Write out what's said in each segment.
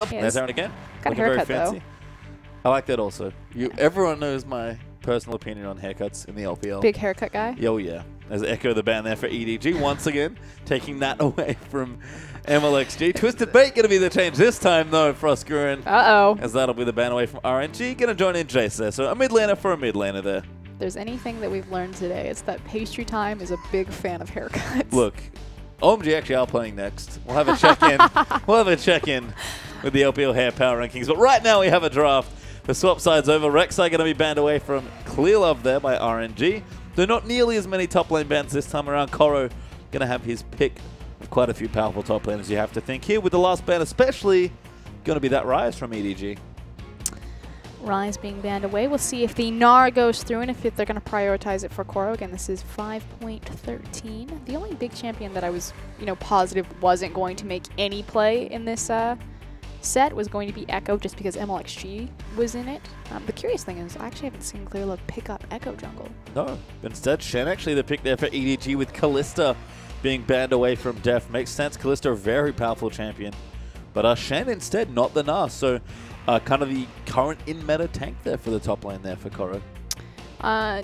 There's Aaron again. Got a haircut, though. I like that also. Everyone knows my personal opinion on haircuts in the LPL. Big haircut guy? Oh, yeah. There's Echo the ban there for EDG once again, taking that away from MLXG. Twisted Bait going to be the change this time, though, for Oscurin. Uh-oh. As that'll be the ban away from RNG. Going to join in Jace there. So a mid laner for a mid laner there. If there's anything that we've learned today, it's that Pastry Time is a big fan of haircuts. Look, OMG actually are playing next. We'll have a check-in. We'll have a check-in with the LPL hair power rankings. But right now we have a draft. The swap side's over. Rek'Sai going to be banned away from Clear Love there by RNG. Though not nearly as many top lane bans this time around. Koro going to have his pick of quite a few powerful top laners, you have to think. Here with the last ban especially, going to be that Rise from EDG. Rise being banned away. We'll see if the Gnar goes through and if they're going to prioritize it for Koro. Again, this is 5.13. The only big champion that I was, positive wasn't going to make any play in this set was going to be Echo, just because MLXG was in it. The curious thing is, I actually haven't seen Clearlove pick up Echo jungle. No. Instead, Shen actually the pick there for EDG, with Kalista being banned away from Def. Makes sense. Kalista, a very powerful champion. But Shen instead, not the Gnar. So kind of the current in-meta tank there for the top lane there for Koro.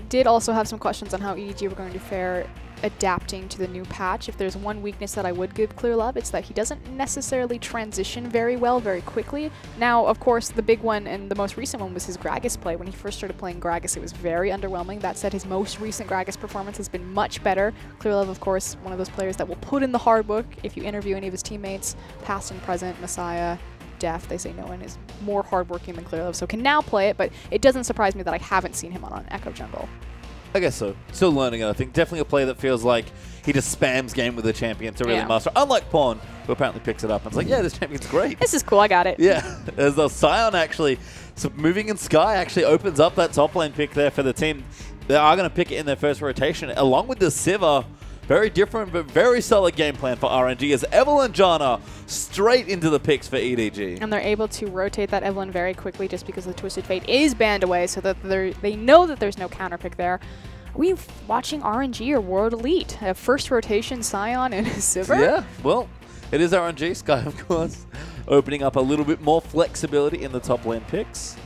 Did also have some questions on how EDG were going to fare adapting to the new patch. If there's one weakness that I would give Clear Love, it's that he doesn't necessarily transition very well, very quickly. Now, of course, the big one and the most recent one was his Gragas play. When he first started playing Gragas, it was very underwhelming. That said, his most recent Gragas performance has been much better. Clear Love, of course, one of those players that will put in the hard work. If you interview any of his teammates, past and present, Messiah, Def, they say no one is more hardworking than Clear Love, so can now play it, but it doesn't surprise me that I haven't seen him on an Echo jungle. I guess so. Still learning it, I think. Definitely a player that feels like he just spams game with the champion to really master. Unlike Pawn, who apparently picks it up and is like, yeah, this champion's great. This is cool, I got it. Yeah. As the Scion actually, so moving in Sky actually opens up that top lane pick there for the team. They are going to pick it in their first rotation, along with the Sivir. Very different, but very solid game plan for RNG as Evelyn Jana straight into the picks for EDG. And they're able to rotate that Evelyn very quickly just because the Twisted Fate is banned away, so that they know that there's no counter pick there. Are we watching RNG or World Elite? A first rotation Scion and Sivir? Yeah, well, it is RNG. Sky, of course, opening up a little bit more flexibility in the top lane picks.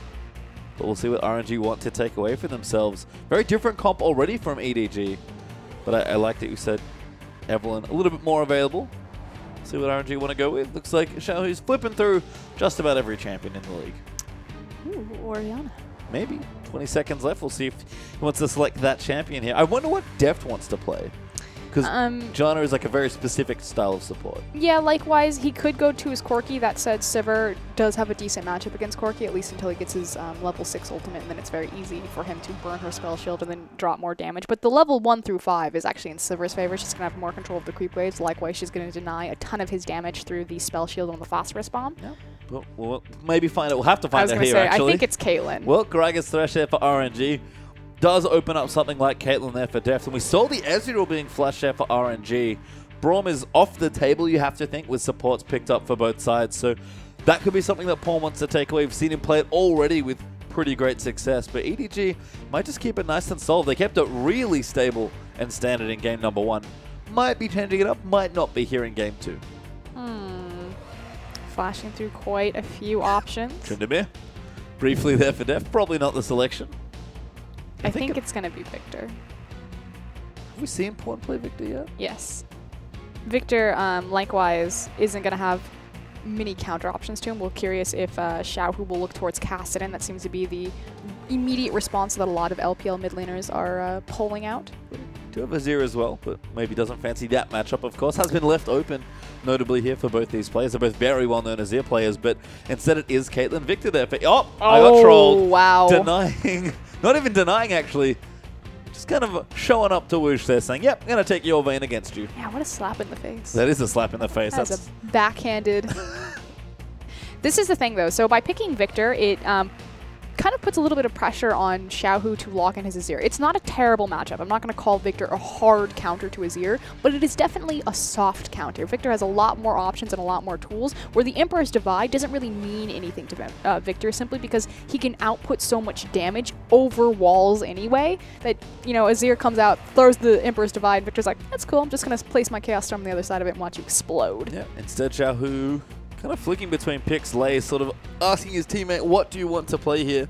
But we'll see what RNG want to take away for themselves. Very different comp already from EDG. But I like that you said Evelyn a little bit more available. See what RNG want to go with. Looks like Xiaohu's flipping through just about every champion in the league. Ooh, Oriana. Maybe. 20 seconds left. We'll see if he wants to select that champion here. I wonder what Deft wants to play. Because Jana is like a very specific style of support. Yeah, likewise, he could go to his Corki. That said, Sivir does have a decent matchup against Corki, at least until he gets his level 6 ultimate, and then it's very easy for him to burn her spell shield and then drop more damage. But the level 1 through 5 is actually in Sivir's favor. She's going to have more control of the creep waves. Likewise, she's going to deny a ton of his damage through the spell shield on the phosphorus bomb. Yeah. Well, we'll maybe find out. We'll have to find out here, actually. I think it's Caitlyn. Well, Gragas Thresh there for RNG. Does open up something like Caitlyn there for Deft. And we saw the Ezreal being flashed there for RNG. Braum is off the table, you have to think, with supports picked up for both sides. So that could be something that Paul wants to take away. We've seen him play it already with pretty great success. But EDG might just keep it nice and solid. They kept it really stable and standard in game number 1. Might be changing it up, might not be here in game 2. Flashing through quite a few options. Tryndamere, briefly there for Deft. Probably not the selection. I think it's going to be Victor. Have we seen Pawn play Victor yet? Yes. Victor, likewise, isn't going to have many counter options to him. We're curious if Xiaohu will look towards Kassadin. That seems to be the immediate response that a lot of LPL mid laners are pulling out. Do have Azir as well, but maybe doesn't fancy that matchup, of course. Has been left open, notably here for both these players. They're both very well-known Azir players, but instead it is Caitlyn Victor there for... Oh, I got trolled. Wow. Denying... Not even denying, actually. Just kind of showing up to Woosh there, saying, yep, I'm going to take your vein against you. Yeah, what a slap in the face. That is a slap in the face. That's a backhanded... This is the thing, though. So by picking Victor, it kind of puts a little bit of pressure on Xiaohu to lock in his Azir. It's not a terrible matchup. I'm not going to call Victor a hard counter to Azir, but it is definitely a soft counter. Victor has a lot more options and a lot more tools, where the Emperor's Divide doesn't really mean anything to Victor, simply because he can output so much damage over walls anyway, that, Azir comes out, throws the Emperor's Divide, Victor's like, that's cool, I'm just going to place my Chaos Storm on the other side of it and watch you explode. Yeah, instead Xiaohu Kind of flicking between picks. Lei sort of asking his teammate, what do you want to play here?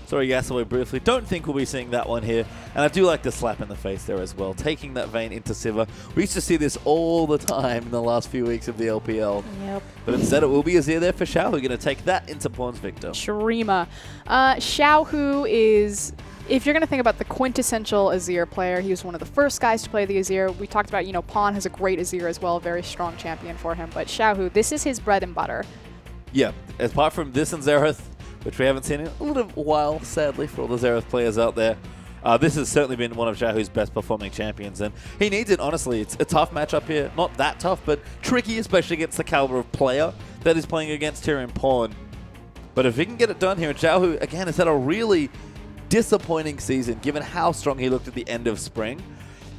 Sorry, Yasaway briefly. Don't think we'll be seeing that one here. And I do like the slap in the face there as well. Taking that Vayne into Sivir. We used to see this all the time in the last few weeks of the LPL. Yep. But instead it will be Azir there for Xiao, who's going to take that into Pawns Victor. Shrima. Xiao, is... If you're going to think about the quintessential Azir player, he was one of the first guys to play the Azir. We talked about, Pawn has a great Azir as well, very strong champion for him. But Xiao, this is his bread and butter. Yeah, apart from this and Xerath, which we haven't seen in a little while, sadly, for all the Xerath players out there. This has certainly been one of Xiaohu's best performing champions, and he needs it, honestly. It's a tough matchup here. Not that tough, but tricky, especially against the caliber of player that he's playing against here in Pawn. But if he can get it done here, and Xiaohu, again, has had a really disappointing season, given how strong he looked at the end of spring.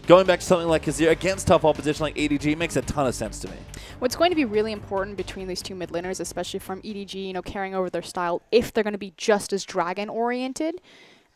Going back to something like Azir against tough opposition like EDG makes a ton of sense to me. What's going to be really important between these two mid laners, especially from EDG, carrying over their style, if they're going to be just as dragon-oriented,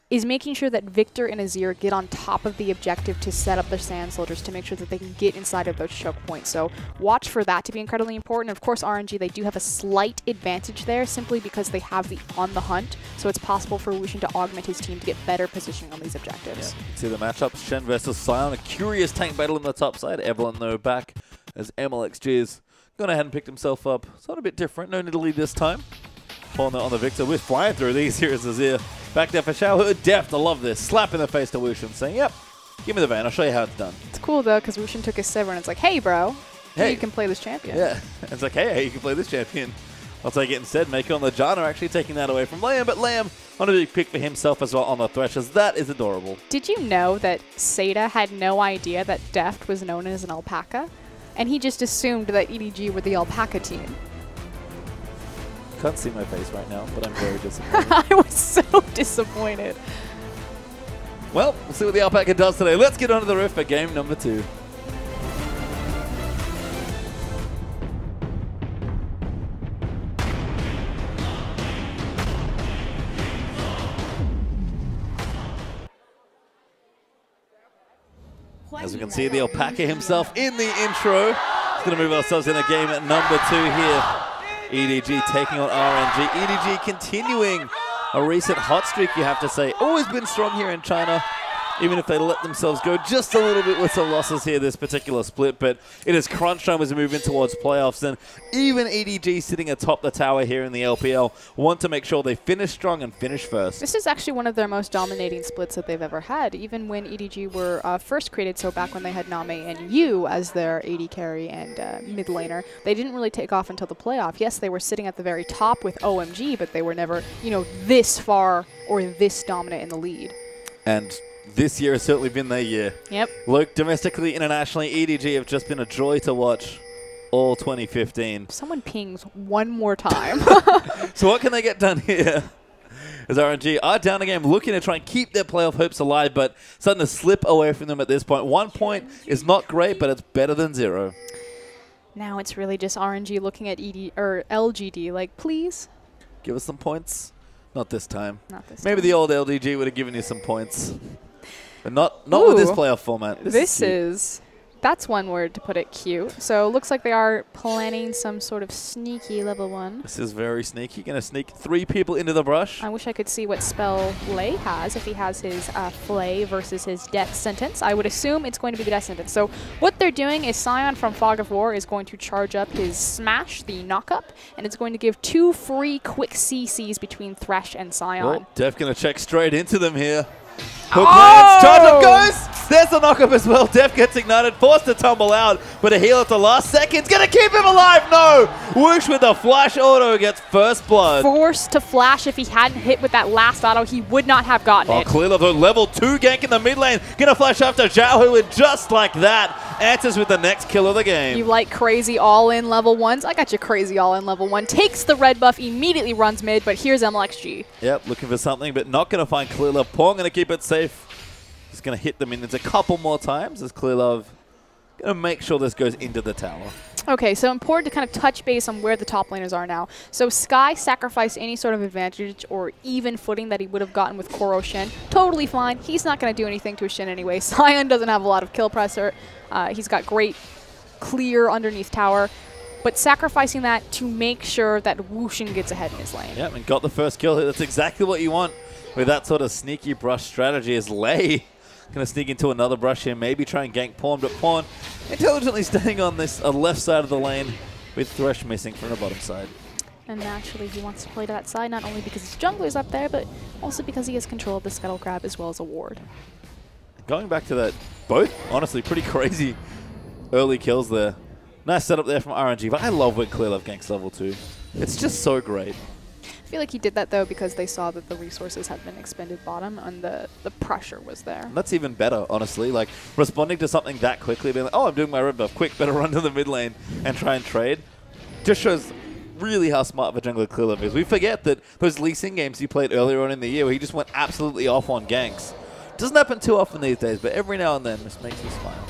is making sure that Victor and Azir get on top of the objective to set up their Sand Soldiers to make sure that they can get inside of those choke points. So watch for that to be incredibly important. Of course, RNG, they do have a slight advantage there simply because they have the on the hunt. So it's possible for Wushin to augment his team to get better positioning on these objectives. Yeah. See the matchups, Shen versus Sion. A curious tank battle in the top side. Evelyn, though, back as MLXG has gone ahead and picked himself up. It's not a bit different. No Nidalee this time. Pulling on the Victor. We're flying through these here as Azir. Back there for Xiao. Deft, I love this. Slap in the face to Wushin, saying, yep, give me the Vayne. I'll show you how it's done. It's cool, though, because Wushin took his Sivir, and it's like, hey, bro, you can play this champion. Yeah, it's like, hey, you can play this champion. I'll take it instead. Mako and Lejana are actually taking that away from Liam, but Liam on a big pick for himself as well on the Threshers. That is adorable. Did you know that Seda had no idea that Deft was known as an alpaca? And he just assumed that EDG were the alpaca team. Can't see my face right now, but I'm very disappointed. I was so disappointed. Well, we'll see what the alpaca does today. Let's get onto the roof for game number 2. As we can see, the alpaca himself in the intro. He's going to move ourselves in a game at number 2 here. EDG taking on RNG. EDG continuing a recent hot streak, you have to say. Always been strong here in China, even if they let themselves go just a little bit with some losses here this particular split. But it is crunch time as we move in towards playoffs. And even EDG sitting atop the tower here in the LPL want to make sure they finish strong and finish first. This is actually one of their most dominating splits that they've ever had. Even when EDG were first created, so back when they had Name and Yu as their AD carry and mid laner, they didn't really take off until the playoff. Yes, they were sitting at the very top with OMG, but they were never, this far or this dominant in the lead. And this year has certainly been their year. Yep. Look, domestically, internationally, EDG have just been a joy to watch all 2015. Someone pings one more time. So what can they get done here? As RNG are down a game, looking to try and keep their playoff hopes alive, but starting to slip away from them at this point. 1 point is not great, but it's better than 0. Now it's really just RNG looking at LGD, like, please? Give us some points. Not this time. Not this Maybe time. the old LDG would have given you some points. But not with this playoff format. This is that's one word to put it, cute. So looks like they are planning some sort of sneaky level 1. This is very sneaky. Going to sneak 3 people into the brush. I wish I could see what spell Lei has, if he has his Flay versus his Death Sentence. I would assume it's going to be the Death Sentence. So what they're doing is Sion from Fog of War is going to charge up his Smash, the knock-up, and it's going to give 2 free quick CCs between Thresh and Sion. Well, Def going to check straight into them here. Hook lands, charge up goes! There's the knock-up as well. Def gets ignited, forced to tumble out, but a heal at the last second. Gonna keep him alive, no! Whoosh with the flash auto gets first blood. Forced to flash. If he hadn't hit with that last auto, he would not have gotten it. Clearly the level 2 gank in the mid lane. Gonna flash after Xiaohu, and just like that, answers with the next kill of the game. You like crazy all-in level 1s? I got you crazy all-in level 1. Takes the red buff, immediately runs mid, but here's MLXG. Yep, looking for something, but not gonna find Clear Love. Pong gonna keep it safe. Just going to hit the minions a couple more times as Clear Love going to make sure this goes into the tower. Okay, so important to kind of touch base on where the top laners are now. So Sky sacrificed any sort of advantage or even footing that he would have gotten with Koro Shen. Totally fine. He's not going to do anything to his Shen anyway. Sion doesn't have a lot of kill pressure. He's got great clear underneath tower. but sacrificing that to make sure that Wushin gets ahead in his lane. Yep, and got the first kill. That's exactly what you want with that sort of sneaky brush strategy. Is Lei going to sneak into another brush here, maybe try and gank Pawn, but Pawn intelligently staying on this left side of the lane with Thresh missing from the bottom side. And naturally, he wants to play to that side, not only because his jungler's up there, but also because he has control of the Scuttle Crab as well as a ward. Going back to that, both, honestly, pretty crazy early kills there. Nice setup there from RNG, but I love when Clear Love ganks level 2. It's just so great. I feel like he did that, though, because they saw that the resources had been expended bottom, and the pressure was there. And that's even better, honestly. Like, responding to something that quickly, being like, oh, I'm doing my red buff, quick, better run to the mid lane and try and trade, just shows really how smart of a jungler Clear Love is. We forget that those Lee Sin games he played earlier on in the year where he just went absolutely off on ganks. Doesn't happen too often these days, but every now and then this makes me smile.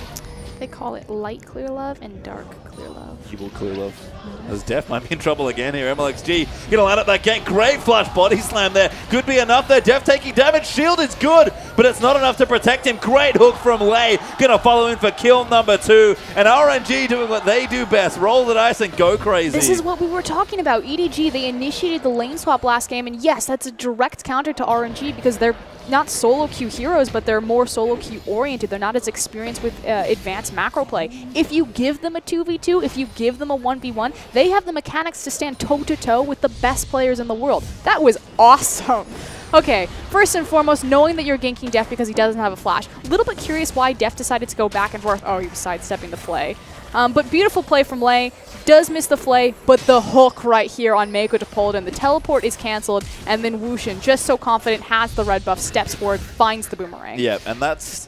They call it light Clear Love and dark Clear Love. Evil Clear Love. As Def might be in trouble again here. MLXG gonna line up that gank. Great flush body slam there. Could be enough there. Def taking damage. Shield is good, but it's not enough to protect him. Great hook from Lei. Gonna follow in for kill number 2. And RNG doing what they do best. Roll the dice and go crazy. This is what we were talking about. EDG, they initiated the lane swap last game, and yes, that's a direct counter to RNG because they're not solo queue heroes, but they're more solo queue oriented. They're not as experienced with advanced macro play. If you give them a 2v2, if you give them a 1v1, they have the mechanics to stand toe-to-toe with the best players in the world. That was awesome. Okay, first and foremost, knowing that you're ganking Def because he doesn't have a flash. A little bit curious why Def decided to go back and forth. Oh, he was sidestepping the play. But beautiful play from Lei. Does miss the flay, but the hook right here on Mako to pull it in. The teleport is cancelled, and then Wushin, just so confident, has the red buff, steps forward, finds the boomerang. Yeah, and that's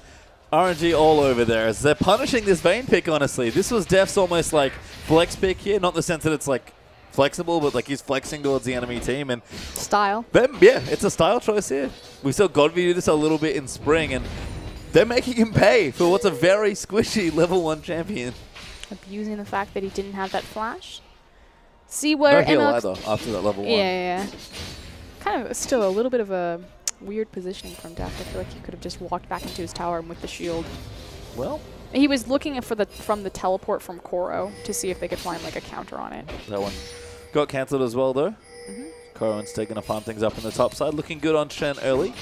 RNG all over there as they're punishing this Vayne pick, honestly. This was Def's almost like flex pick here, not in the sense that it's like flexible, but like he's flexing towards the enemy team. And style. Yeah, it's a style choice here. We saw Godby do this a little bit in spring, and they're making him pay for what's a very squishy level 1 champion. Abusing the fact that he didn't have that flash. See where no heal either after that level 1. Yeah. Kind of still a little bit of a weird positioning from Def. I feel like he could have just walked back into his tower and with the shield. Well, he was looking for from the teleport from Koro to see if they could find like a counter on it. That one got cancelled as well though. Koro's taking to farm things up in the top side, looking good on Shen early.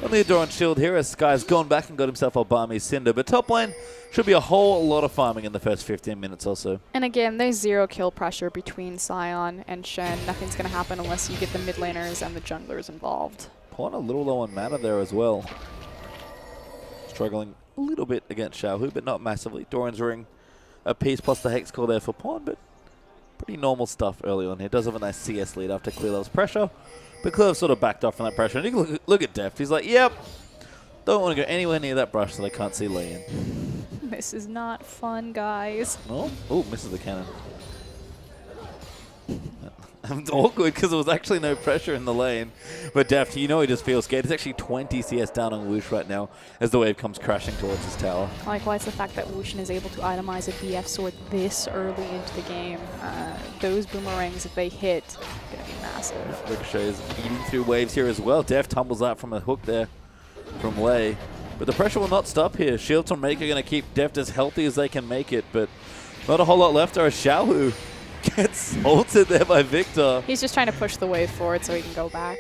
Only a door on shield here as Sky's gone back and got himself a Balmy Cinder, but top lane should be a whole lot of farming in the first 15 minutes or so. And again, there's 0 kill pressure between Sion and Shen. Nothing's going to happen unless you get the mid laners and the junglers involved. Pawn a little low on mana there as well. Struggling a little bit against Xiaohu, but not massively. Doran's Ring a piece plus the Hex Core there for Pawn, but pretty normal stuff early on here. Does have a nice CS lead after Clear Love's pressure. But Clear sort of backed off from that pressure. And you can look at Deft. He's like, yep, don't want to go anywhere near that brush so they can't see Lei in. This is not fun, guys. Oh, misses the cannon. Awkward because there was actually no pressure in the lane. But Deft, you know he just feels scared. It's actually 20 CS down on Woosh right now as the wave comes crashing towards his tower. Likewise, the fact that Wushin is able to itemize a BF sword this early into the game. Those boomerangs, if they hit, going to be massive. Ricochet is eating through waves here as well. Deft tumbles out from a hook there from Lei. But the pressure will not stop here. Shields from Maker going to keep Deft as healthy as they can make it, but not a whole lot left. Or a Xiaohu gets ulted there by Victor. He's just trying to push the wave forward so he can go back.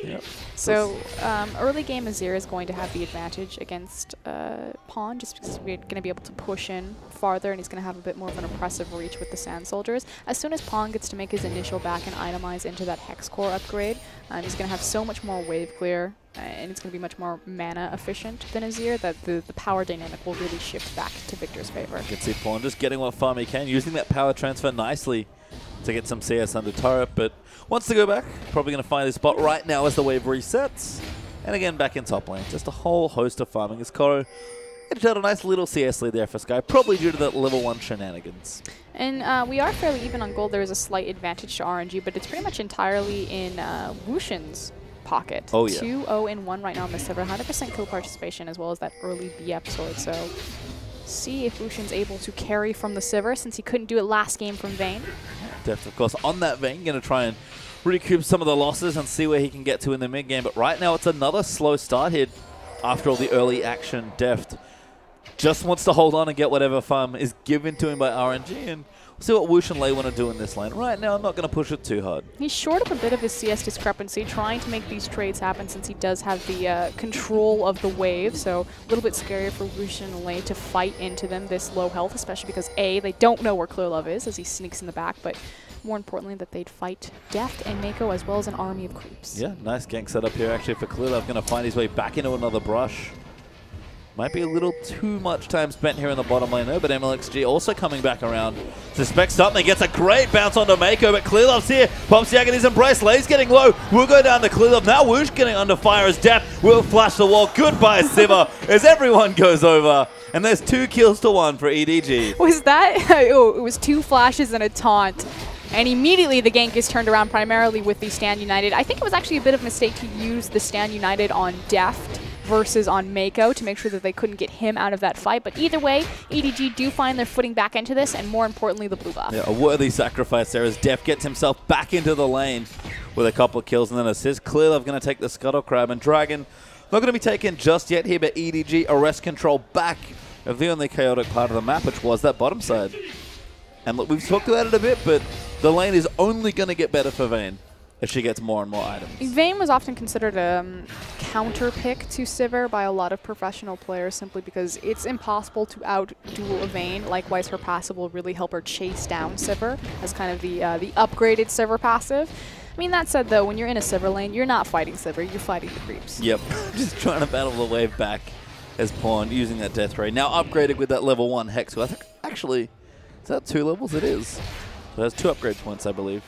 Yep. So early game Azir is going to have the advantage against Pawn just because we're going to be able to push in farther and he's going to have a bit more of an oppressive reach with the Sand Soldiers. As soon as Pawn gets to make his initial back and itemize into that Hex Core upgrade, he's going to have so much more wave clear and it's going to be much more mana efficient than Azir that the power dynamic will really shift back to Victor's favor. You can see Pawn just getting what farm he can, using that power transfer nicely to get some CS under turret, but wants to go back. Probably going to find his spot right now as the wave resets. And again, back in top lane. Just a whole host of farming as Koro edged out a nice little CS lead there for Sky, probably due to that level 1 shenanigans. And we are fairly even on gold. There is a slight advantage to RNG, but it's pretty much entirely in Wushin's pocket. Oh, yeah. 2-0-1 right now on the server. 100% kill participation as well as that early BF sword. So see if Wushin's able to carry from the Sivir since he couldn't do it last game from Vayne. Deft, of course, on that Vayne, going to try and recoup some of the losses and see where he can get to in the mid game. But right now, it's another slow start here after all the early action. Deft just wants to hold on and get whatever farm is given to him by RNG, and we'll see what Woosh and Lei want to do in this lane. Right now, I'm not going to push it too hard. He's short of a bit of his CS discrepancy, trying to make these trades happen since he does have the control of the wave, so a little bit scarier for Woosh and Lei to fight into them this low health, especially because A, they don't know where Clearlove is as he sneaks in the back, but more importantly that they'd fight Deft and Mako as well as an army of creeps. Yeah, nice gank setup here actually for Clearlove, going to find his way back into another brush. Might be a little too much time spent here in the bottom lane though, but MLXG also coming back around. Suspects something, gets a great bounce onto Mako, but Clearlove's here. Pops the Agony's embrace, Lei's getting low. We'll go down to Clearlove. Now Woosh getting under fire as Deft will flash the wall. Goodbye Sivir as everyone goes over. And there's 2 kills to 1 for EDG. Was that? Oh, it was 2 flashes and a taunt. And immediately the gank is turned around primarily with the Stand United. I think it was actually a bit of a mistake to use the Stand United on Deft versus on Mako to make sure that they couldn't get him out of that fight. But either way, EDG do find their footing back into this, and more importantly, the blue buff. Yeah, a worthy sacrifice there as Deft gets himself back into the lane with a couple of kills and then assist. Clearlove going to take the Scuttle Crab, and Dragon not going to be taken just yet here, but EDG arrest control back of the only chaotic part of the map, which was that bottom side. And look, we've talked about it a bit, but the lane is only going to get better for Vayne as she gets more and more items. Vayne was often considered a counter pick to Sivir by a lot of professional players simply because it's impossible to out-duel a Vayne. Likewise, her passive will really help her chase down Sivir as kind of the upgraded Sivir passive. I mean, that said, though, when you're in a Sivir lane, you're not fighting Sivir, you're fighting the creeps. Yep, just trying to battle the wave back as Pawn using that death ray. Now upgraded with that level 1 Hex. I think, actually, is that 2 levels? It is. So that's 2 upgrade points, I believe.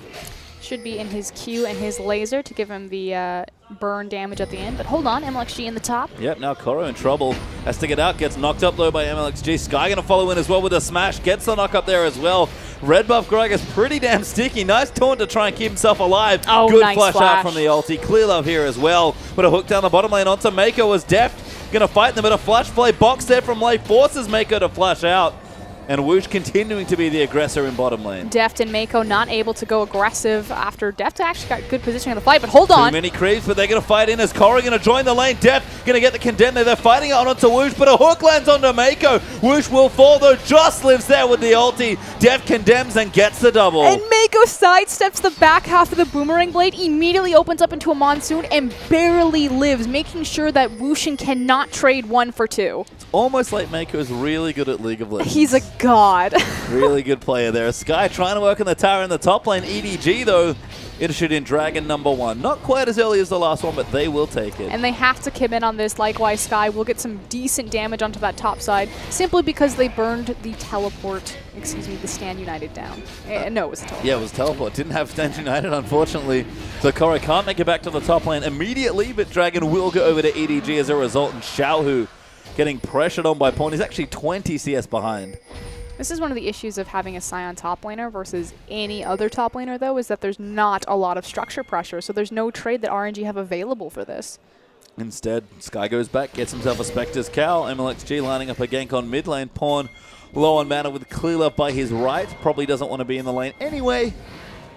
Should be in his Q and his laser to give him the burn damage at the end. But hold on, MLXG in the top. Yep, now Koro in trouble. Has to get out, gets knocked up though by MLXG. Sky going to follow in as well with a smash. Gets the knock up there as well. Red buff Greg is pretty damn sticky. Nice taunt to try and keep himself alive. Oh, good nice flash out from the ulti. Clearlove here as well. But a hook down the bottom lane onto Mako as Deft going to fight them. But a flash play box there from Lei forces Mako to flash out. And Woosh continuing to be the aggressor in bottom lane. Deft and Mako not able to go aggressive after Deft actually got good positioning in the fight, but hold on. Too many creeps, but they're going to fight in as Korra going to join the lane. Deft going to get the condemn there. They're fighting out onto Woosh, but a hook lands onto Mako. Woosh will fall though, just lives there with the ulti. Deft condemns and gets the double. And Mako sidesteps the back half of the boomerang blade, immediately opens up into a monsoon and barely lives, making sure that Wooshin cannot trade 1 for 2. It's almost like Mako is really good at League of Legends. He's a god. Really good player there. Sky trying to work on the tower in the top lane. EDG, though, interested in Dragon #1. Not quite as early as the last one, but they will take it. And they have to come in on this. Likewise, Sky will get some decent damage onto that top side simply because they burned the teleport, excuse me, the Stand United down. No, it was a teleport. Yeah, it was teleport. Didn't have Stand United, unfortunately. So Korra can't make it back to the top lane immediately, but Dragon will go over to EDG as a result, and Xiaohu getting pressured on by Pawn. He's actually 20 CS behind. This is one of the issues of having a Scion top laner versus any other top laner, though, is that there's not a lot of structure pressure, so there's no trade that RNG have available for this. Instead, Sky goes back, gets himself a Spectre's Cowl. MLXG lining up a gank on mid lane. Pawn low on mana with Clearlove by his right. Probably doesn't want to be in the lane anyway.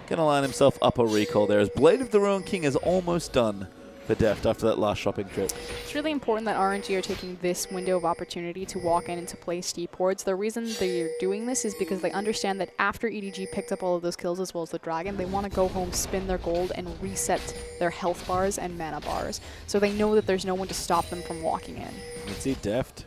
Gonna line himself up a recall there as Blade of the Ruined King is almost done for Deft after that last shopping trip. It's really important that RNG are taking this window of opportunity to walk in and to play steep wards. The reason they're doing this is because they understand that after EDG picked up all of those kills as well as the Dragon, they want to go home, spin their gold, and reset their health bars and mana bars. So they know that there's no one to stop them from walking in. Let's see Deft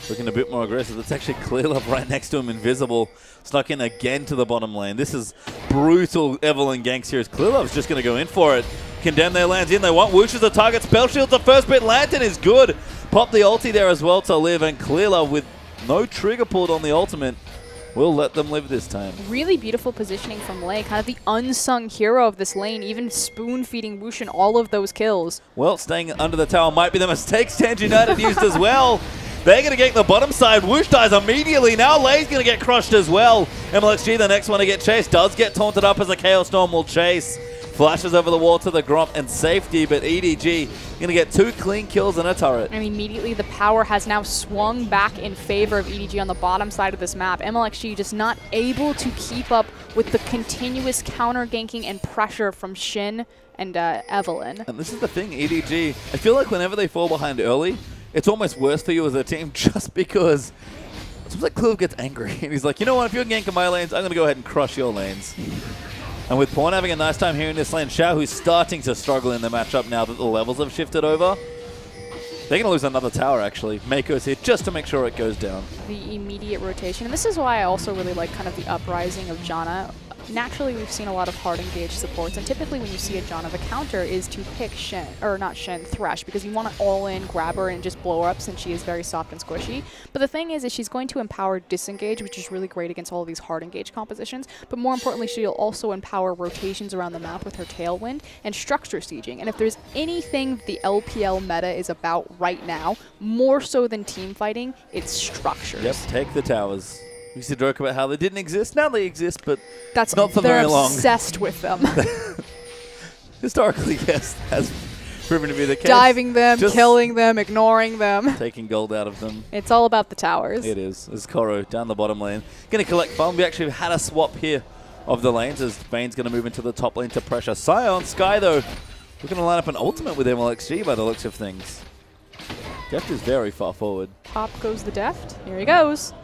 looking a bit more aggressive. That's actually Clearlove right next to him, invisible. Snuck in again to the bottom lane. This is brutal Evelyn ganks here as Clearlove's just going to go in for it. Condemn there, lands in. They want Woosh as a target. Spell Shield's the first bit. Lantern is good. Pop the ulti there as well to live. And Clearlove with no trigger pulled on the ultimate will let them live this time. Really beautiful positioning from Lei. Kind of the unsung hero of this lane. Even spoon-feeding Woosh in all of those kills. Well, staying under the tower might be the mistake Stand United used as well. They're going to get the bottom side. Woosh dies immediately. Now Lei's going to get crushed as well. MLXG, the next one to get chased, does get taunted up as a Chaos Storm will chase. Flashes over the wall to the Gromp and safety, but EDG going to get 2 clean kills and a turret. And immediately the power has now swung back in favor of EDG on the bottom side of this map. MLXG just not able to keep up with the continuous counter ganking and pressure from Shin and Evelyn. And this is the thing, EDG, I feel like whenever they fall behind early, it's almost worse for you as a team just because It seems like Clearlove gets angry, and he's like, you know what, if you're ganking my lanes, I'm going to go ahead and crush your lanes. And with Pawn having a nice time here in this lane, Xiao, who's starting to struggle in the matchup now that the levels have shifted over, they're going to lose another tower, actually. Mako's here just to make sure it goes down. The immediate rotation. And this is why I also really like kind of the uprising of Janna. Naturally, we've seen a lot of hard engaged supports, and typically when you see a Janna, the counter is to pick Shen, or not Shen, Thresh, because you want to all-in grab her and just blow her up since she is very soft and squishy. But the thing is she's going to empower disengage, which is really great against all of these hard engaged compositions, but more importantly, she'll also empower rotations around the map with her Tailwind and structure sieging. And if there's anything the LPL meta is about right now, more so than team fighting, it's structures. Yep, take the towers. We used to joke about how they didn't exist. Now they exist, but that's not for very long. They're obsessed with them. Historically, yes, has proven to be the case. Diving them, killing them, ignoring them. Taking gold out of them. It's all about the towers. It is. This is Koro down the bottom lane. Going to collect farm. We actually had a swap here of the lanes as Vayne's going to move into the top lane to pressure Sion. Sky, though, we're going to line up an ultimate with MLXG by the looks of things. Deft is very far forward. Pop goes the Deft. Here he goes.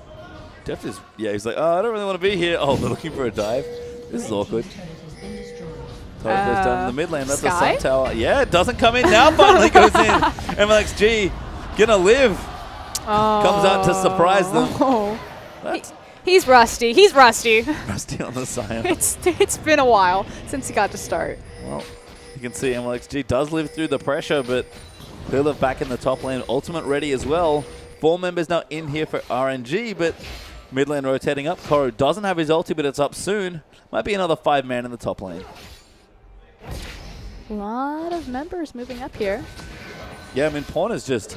Deft is, yeah, he's like, oh, I don't really want to be here. Oh, they're looking for a dive. This is awkward. Turret goes down in the mid lane. That's Sky? a sun tower. Yeah, it doesn't come in now. Finally goes in. MLXG gonna live. Oh. Comes out to surprise them. He's rusty. He's rusty. Rusty on the Sion. It's been a while since he got to start. Well, you can see MLXG does live through the pressure, but Clearlove back in the top lane. Ultimate ready as well. 4 members now in here for RNG, but mid lane rotating up. Koro doesn't have his ulti, but it's up soon. Might be another 5-man in the top lane. A lot of members moving up here. Yeah, I mean, Pawn is just...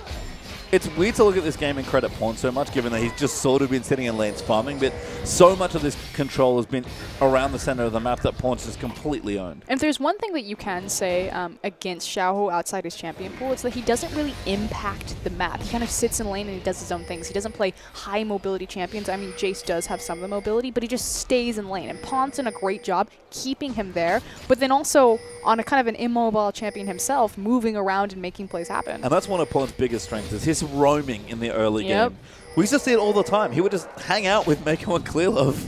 It's weird to look at this game and credit Pawn so much, given that he's just sort of been sitting in lanes farming, but so much of this control has been around the center of the map that Pawn's just completely owned. And if there's one thing that you can say against Xiaohu outside his champion pool, it's that he doesn't really impact the map. He kind of sits in lane and he does his own things. He doesn't play high mobility champions. I mean, Jace does have some of the mobility, but he just stays in lane. And Pawn's done a great job keeping him there, but then also on a kind of an immobile champion himself, moving around and making plays happen. And that's one of Pawn's biggest strengths, is his roaming in the early game. We used to see it all the time. He would just hang out with Mako and Clearlove,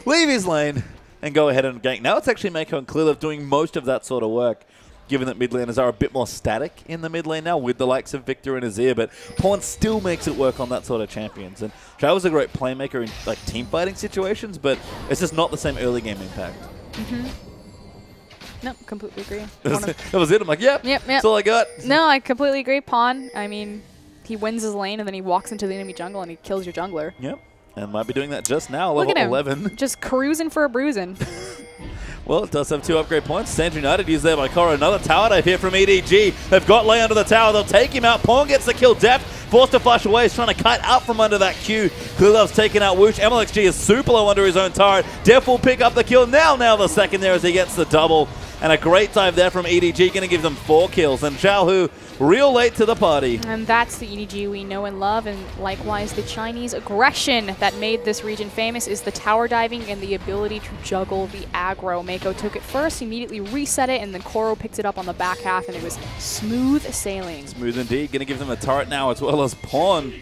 leave his lane, and go ahead and gank. Now it's actually Mako and Clearlove doing most of that sort of work, given that mid laners are a bit more static in the mid lane now with the likes of Victor and Azir, but Pawn still makes it work on that sort of champions. And Travel's a great playmaker in like team fighting situations, but it's just not the same early game impact. Nope, completely agree. That was it. I'm like, yep, that's all I got. No, I completely agree. Pawn, I mean, he wins his lane and then he walks into the enemy jungle and he kills your jungler. Yep, and might be doing that just now, level 11. Just cruising for a bruising. Well, it does have 2 upgrade points. Sand United used there by Koro. Another tower dive here from EDG. They've got Lay under the tower. They'll take him out. Pawn gets the kill. Deft forced to flash away. He's trying to cut out from under that Q. Clearlove's taking out Woosh. MLXG is super low under his own turret. Deft will pick up the kill. Now the second there as he gets the double. And a great dive there from EDG, going to give them 4 kills. And Xiaohu real late to the party. And that's the EDG we know and love. And likewise, the Chinese aggression that made this region famous is the tower diving and the ability to juggle the aggro. Mako took it first, immediately reset it, and then Koro picked it up on the back half, and it was smooth sailing. Smooth indeed. Going to give them a turret now as well as Pawn.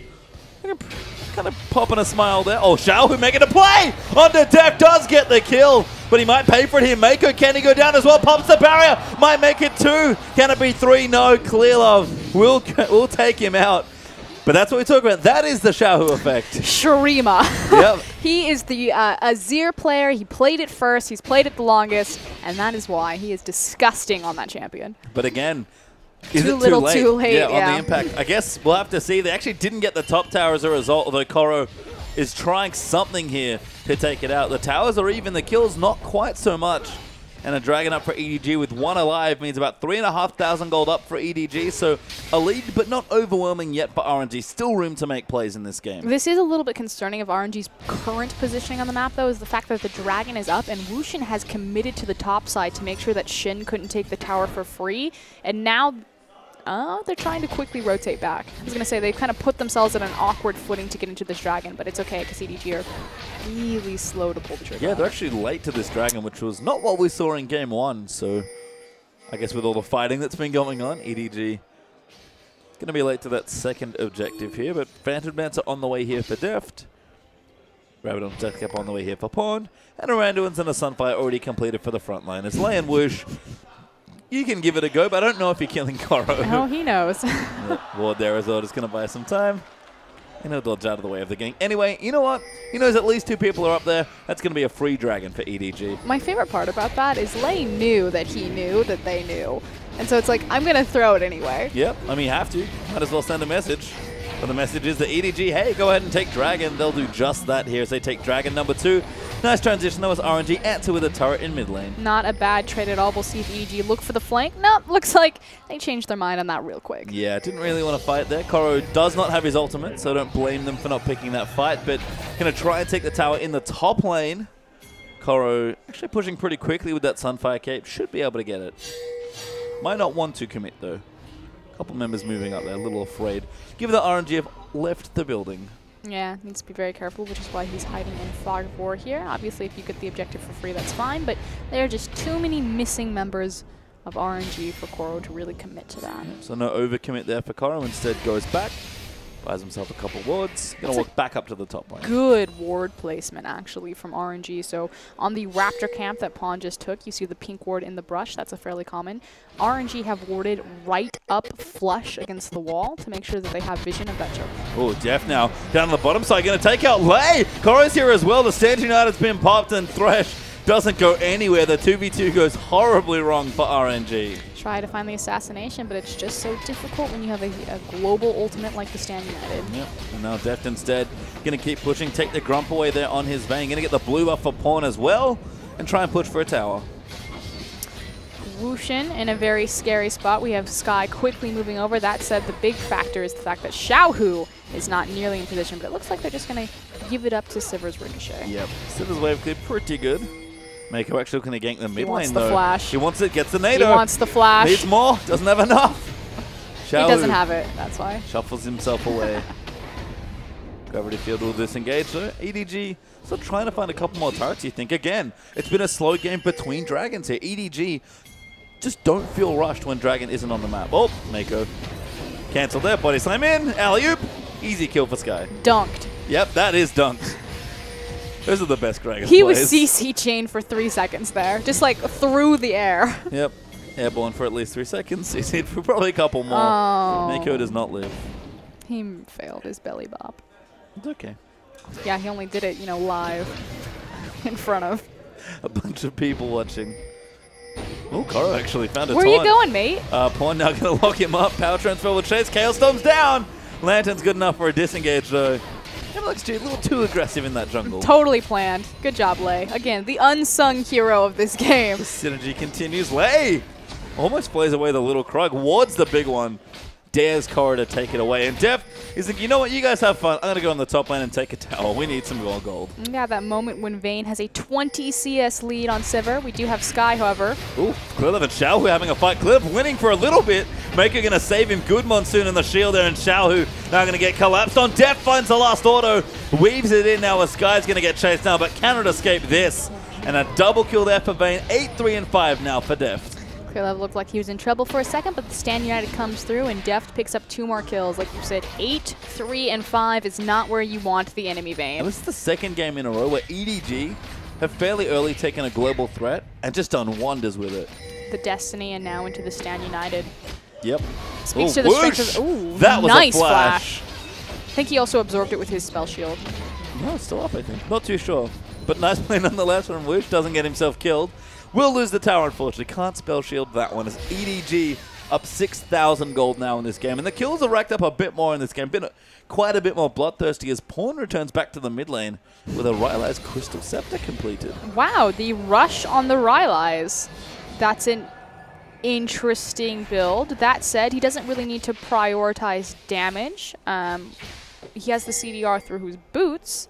Kind of popping a smile there. Oh, Xiaohu making a play! Under Deft does get the kill, but he might pay for it here. Mako, can he go down as well? Pops the barrier, might make it 2. Can it be 3? No, Clearlove will take him out. But that's what we talk about. That is the Xiaohu effect. Shurima. Yep. He is the Azir player. He played it first. He's played it the longest, and that is why he is disgusting on that champion. But again, is too it little, too late? too late. Yeah, on the impact. I guess we'll have to see. They actually didn't get the top tower as a result, although Koro is trying something here to take it out. The towers are even, the kills not quite so much. And a dragon up for EDG with 1 alive means about 3,500 gold up for EDG. So a lead, but not overwhelming yet for RNG. Still room to make plays in this game. This is a little bit concerning of RNG's current positioning on the map, though, is the fact that the dragon is up and Wushin has committed to the top side to make sure that Shin couldn't take the tower for free. And now they're trying to quickly rotate back. I was going to say, they've kind of put themselves at an awkward footing to get into this dragon, but it's okay because EDG are really slow to pull the trigger. Yeah, they're actually late to this dragon, which was not what we saw in game 1. So I guess with all the fighting that's been going on, EDG going to be late to that second objective here, but Phantom Dancer on the way here for Deft. Rabbit on Death Cap on the way here for Pawn. And Aranduin's and a Sunfire already completed for the front line. It's Lei and Whoosh. You can give it a go, but I don't know if you're killing Koro. Oh, he knows. Ward there as well, just going to buy some time. And he'll dodge out of the way of the gang. Anyway, you know what? He knows at least 2 people are up there. That's going to be a free dragon for EDG. My favorite part about that is Lei knew that he knew that they knew. And so it's like, I'm going to throw it anyway. Yep, I mean, you have to. Might as well send a message. But the message is that EDG, hey, go ahead and take Dragon. They'll do just that here as they take Dragon number 2. Nice transition. That was RNG. Answer with a turret in mid lane. Not a bad trade at all. We'll see if EDG look for the flank. Nope, looks like they changed their mind on that real quick. Yeah, didn't really want to fight there. Koro does not have his ultimate, so don't blame them for not picking that fight. But going to try and take the tower in the top lane. Koro actually pushing pretty quickly with that Sunfire Cape. Should be able to get it. Might not want to commit, though. Couple members moving up there, a little afraid. Given that RNG have left the building. Yeah, needs to be very careful, which is why he's hiding in Fog of War here. Obviously, if you get the objective for free, that's fine, but there are just too many missing members of RNG for Koro to really commit to that. So no overcommit there for Koro, instead goes back, buys himself a couple wards, gonna walk back up to the top lane. Good ward placement, actually, from RNG. So on the Raptor camp that Pawn just took, you see the pink ward in the brush. That's a fairly common. RNG have warded right up flush against the wall to make sure that they have vision of that choke. Oh, Def now down on the bottom side, gonna take out Lei. Koro's here as well. The Stand United's been popped and Thresh doesn't go anywhere. The 2v2 goes horribly wrong for RNG. Try to find the assassination, but it's just so difficult when you have a global ultimate like the Stand United. Yep, and now Deft instead going to keep pushing, take the Grump away there on his vein. Going to get the blue buff for Pawn as well, and try and push for a tower. Wushin in a very scary spot. We have Sky quickly moving over. That said, the big factor is the fact that Xiaohu is not nearly in position, but it looks like they're just going to give it up to Sivir's Ricochet. Yep, Sivir's wave clear pretty good. Mako actually going to gank the mid lane, though. He wants the flash. He wants it, gets the nado. He wants the flash. Needs more, doesn't have enough. He doesn't have it, that's why. Shuffles himself away. Gravity Field will disengage, so EDG still trying to find a couple more turrets, you think. Again, it's been a slow game between dragons here. EDG just don't feel rushed when Dragon isn't on the map. Oh, Mako. Cancel there, body slam in, alley-oop. Easy kill for Sky. Dunked. Yep, that is dunked. Those are the best Dragon He plays. was CC chained for 3 seconds there, just like through the air. Yep, airborne for at least 3 seconds. CC'd for probably a couple more. Oh. Mako does not live. He failed his belly bop. It's okay. Yeah, he only did it, you know, live in front of a bunch of people watching. Oh, Koro actually found a Where taunt. are you going, mate? Pawn now going to lock him up. Power transfer will chase. Chaos Storm's down. Lantern's good enough for a disengage, though. MLXG a little too aggressive in that jungle. Totally planned. Good job, Lei. Again, the unsung hero of this game. The synergy continues. Lei almost plays away the little Krug. Ward's the big one. Dares Koro to take it away. And Def is like, you know what? You guys have fun. I'm going to go on the top lane and take a tower. We need some more gold. Yeah, that moment when Vayne has a 20 CS lead on Sivir. We do have Sky, however. Ooh, Cliliv and Xiaohu having a fight. Cliliv winning for a little bit. Mako going to save him. Good Monsoon in the shield there, and Xiaohu now going to get collapsed on. Def finds the last auto. Weaves it in now as Sky's going to get chased now, but cannot escape this. And a double kill there for Vayne. 8, 3, and 5 now for Deft. Cliliv looked like he was in trouble for a second, but the Stand United comes through, and Deft picks up 2 more kills. Like you said, 8, 3, and 5 is not where you want the enemy Vayne. And this is the second game in a row where EDG have fairly early taken a global threat and just done wonders with it. The Destiny and now into the Stand United. Yep. Speaks to the strength of... Ooh, that was nice a flash. I think he also absorbed it with his spell shield. No, it's still up, I think. Not too sure. But nice play nonetheless from Woosh. Doesn't get himself killed. Will lose the tower, unfortunately. Can't spell shield that one as EDG up 6,000 gold now in this game. And the kills are racked up a bit more in this game. Been quite a bit more bloodthirsty as Pawn returns back to the mid lane with a Rylai's Crystal Scepter completed. Wow, the rush on the Rylai's. That's an interesting build. That said, he doesn't really need to prioritize damage. He has the CDR through his boots,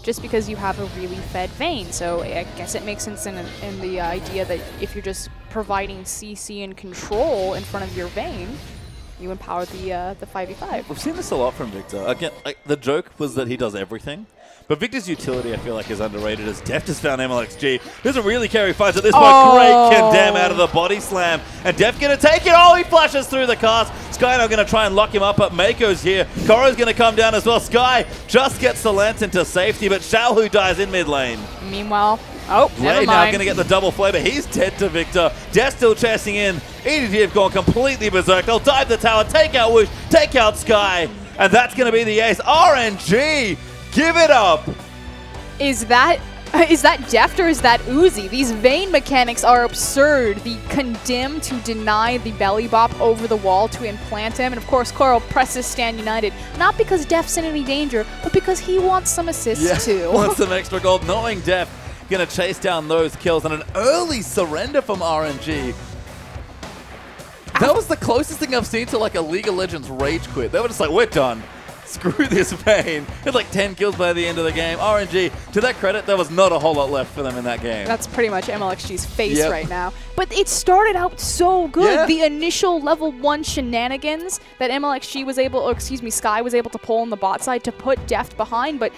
just because you have a really fed Vayne. So I guess it makes sense in the idea that if you're just providing CC and control in front of your Vayne, you empower the 5v5. We've seen this a lot from Victor. Again, like, the joke was that he does everything. But Victor's utility, I feel like, is underrated as Deft has found MLXG. Doesn't really carry fights at this point. Great condemn out of the body slam. And Deft going to take it. Oh, he flashes through the cast. Sky now going to try and lock him up, but Mako's here. Koro's going to come down as well. Sky just gets the lantern to safety, but Xiaohu dies in mid lane. Meanwhile, oh, never Lane mind. now going to get the double flavor. He's dead to Victor. Death still chasing in. EDG have gone completely berserk. They'll dive the tower, take out Whoosh, take out Sky, and that's going to be the ace. RNG, give it up. Is that Deft or is that Uzi? These Vayne mechanics are absurd. The condemn to deny the belly bop over the wall to implant him. And of course, Koro presses Stand United. Not because Deft's in any danger, but because he wants some assists too. Wants some extra gold, knowing Deft going to chase down those kills. And an early surrender from RNG. That was the closest thing I've seen to like a League of Legends rage quit. They were just like, we're done. Screw this Vayne. It's like 10 kills by the end of the game. RNG, to their credit, there was not a whole lot left for them in that game. That's pretty much MLXG's face right now. But it started out so good. Yeah. The initial level 1 shenanigans that MLXG was able, or excuse me, Sky was able to pull on the bot side to put Deft behind, but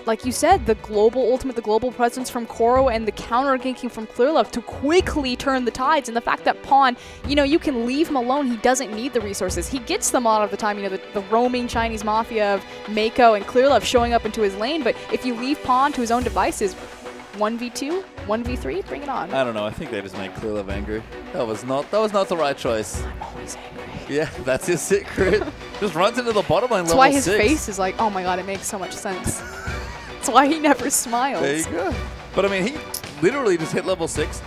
like you said, the global ultimate, the global presence from Koro and the counter ganking from Clearlove to quickly turn the tides. And the fact that Pawn, you know, you can leave him alone. He doesn't need the resources. He gets them a lot of the time, you know, the roaming Chinese mafia of Mako and Clearlove showing up into his lane. But if you leave Pawn to his own devices, 1v2, 1v3, bring it on. I don't know. I think they just made Clearlove angry. That was not the right choice. I'm always angry. Yeah, that's his secret. Just runs into the bottom lane. That's why his face is like, oh my god, it makes so much sense. That's why he never smiles. There you go. But I mean, he literally just hit level 6,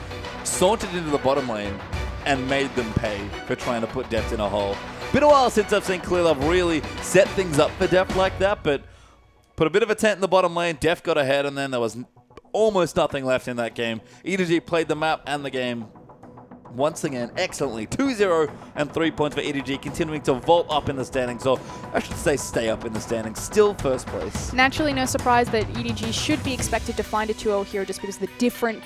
sauntered into the bottom lane, and made them pay for trying to put Deft in a hole. Been a while since I've seen Clearlove really set things up for Deft like that, but put a bit of a tent in the bottom lane. Deft got ahead, and then there was almost nothing left in that game. EDG played the map and the game once again excellently. 2-0 and 3 points for EDG, continuing to vault up in the standings, or I should say stay up in the standings, still first place. Naturally, no surprise that EDG should be expected to find a 2-0 here just because of the different